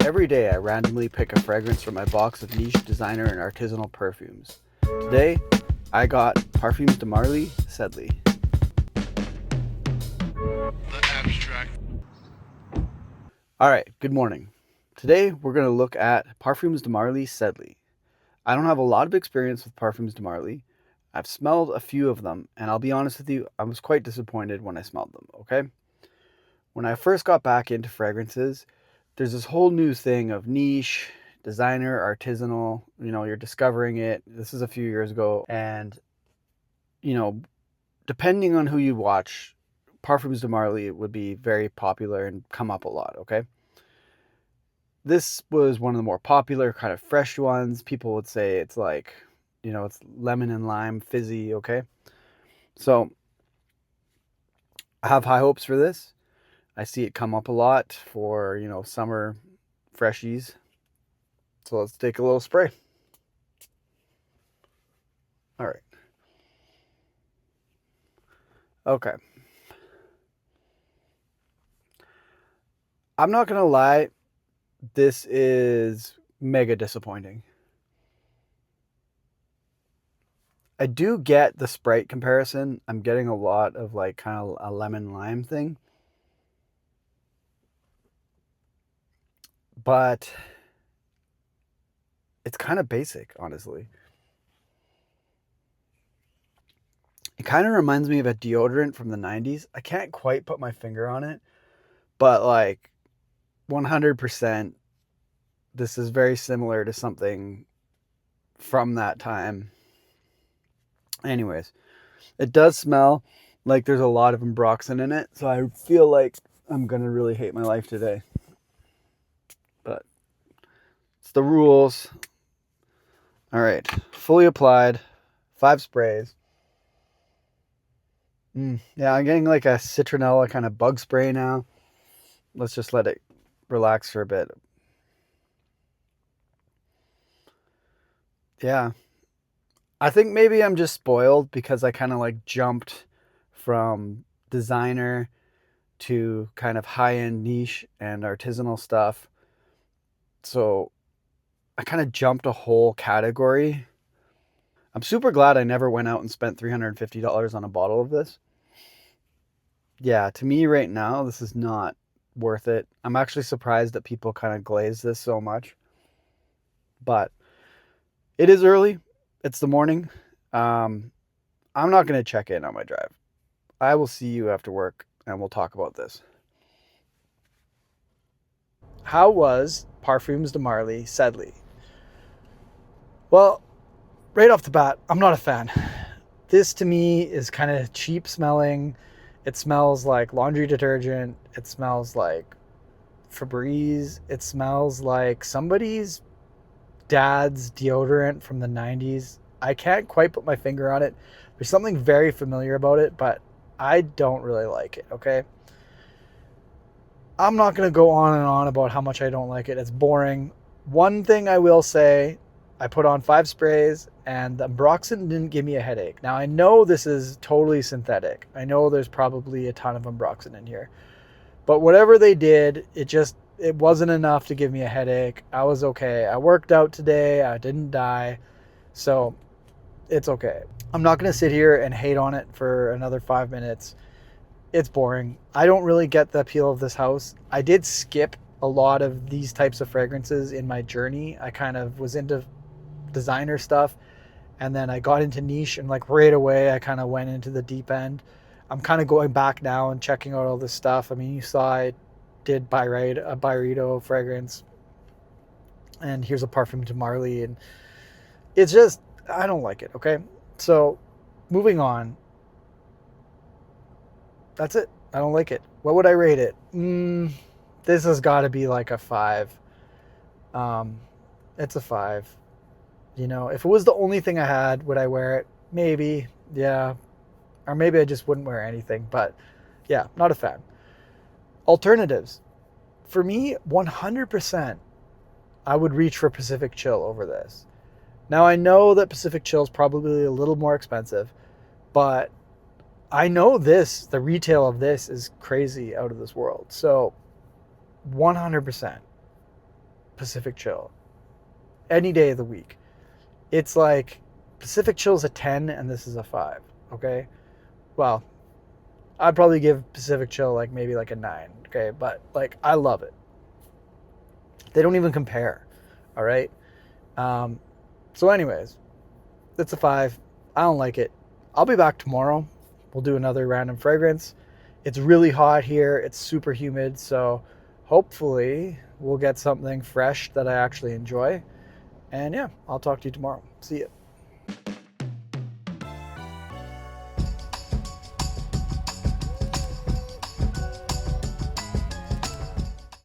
Every day I randomly pick a fragrance from my box of niche designer and artisanal perfumes. Today, I got Parfums de Marly Sedley. The abstract. Alright, good morning. Today we're going to look at Parfums de Marly Sedley. I don't have a lot of experience with Parfums de Marly. I've smelled a few of them, and I'll be honest with you, I was quite disappointed when I smelled them, okay? When I first got back into fragrances, there's this whole new thing of niche, designer, artisanal, you're discovering it. This is a few years ago, and depending on who you watch, Parfums de Marly would be very popular and come up a lot, okay? This was one of the more popular kind of fresh ones. People would say it's like, it's lemon and lime fizzy, okay? So I have high hopes for this. I see it come up a lot for, summer freshies. So let's take a little spray. All right. Okay. I'm not going to lie. This is mega disappointing. I do get the Sprite comparison. I'm getting a lot of like kind of a lemon lime thing. But it's kind of basic, honestly. It kind of reminds me of a deodorant from the 90s. I can't quite put my finger on it, but like 100%, this is very similar to something from that time. Anyways, it does smell like there's a lot of ambroxan in it, so I feel like I'm going to really hate my life today. But it's the rules. All right, fully applied, 5 sprays. Yeah, I'm getting like a citronella kind of bug spray now. Let's just let it relax for a bit. Yeah. I think maybe I'm just spoiled because I kind of like jumped from designer to kind of high-end niche and artisanal stuff. So I kind of jumped a whole category. I'm super glad I never went out and spent $350 on a bottle of this. Yeah, to me right now, this is not worth it. I'm actually surprised that people kind of glaze this so much. But it is early. It's the morning. I'm not going to check in on my drive. I will see you after work and we'll talk about this. How was Parfums de Marly Sedley? Well, right off the bat, I'm not a fan. This to me is kind of cheap smelling. It smells like laundry detergent. It smells like Febreze. It smells like somebody's dad's deodorant from the 90s. I can't quite put my finger on it. There's something very familiar about it, but I don't really like it, okay? I'm not going to go on and on about how much I don't like it. It's boring. One thing I will say, I put on 5 sprays and the ambroxan didn't give me a headache. Now I know this is totally synthetic. I know there's probably a ton of ambroxan in here. But whatever they did, it wasn't enough to give me a headache. I was okay. I worked out today. I didn't die. So it's okay. I'm not going to sit here and hate on it for another 5 minutes. It's boring. I don't really get the appeal of this house. I did skip a lot of these types of fragrances in my journey. I kind of was into designer stuff and then I got into niche and like right away I kind of went into the deep end. I'm kind of going back now and checking out all this stuff. I mean, you saw I did a Byredo fragrance and here's a Parfum de Marly and it's just, I don't like it, okay? So moving on. That's it. I don't like it. What would I rate it? This has got to be like a 5. It's a 5. If it was the only thing I had, would I wear it? Maybe, yeah. Or maybe I just wouldn't wear anything. But yeah, not a fan. Alternatives. For me, 100%, I would reach for Pacific Chill over this. Now, I know that Pacific Chill is probably a little more expensive, but I know the retail of this is crazy out of this world. So 100%. Pacific Chill any day of the week. It's like Pacific Chill's a 10 and this is a 5. Okay, well, I'd probably give Pacific Chill like maybe like a 9. Okay, but like I love it. They don't even compare. All right. So anyways, it's a 5. I don't like it. I'll be back tomorrow. We'll do another random fragrance. It's really hot here. It's super humid. So hopefully we'll get something fresh that I actually enjoy. And yeah, I'll talk to you tomorrow. See ya.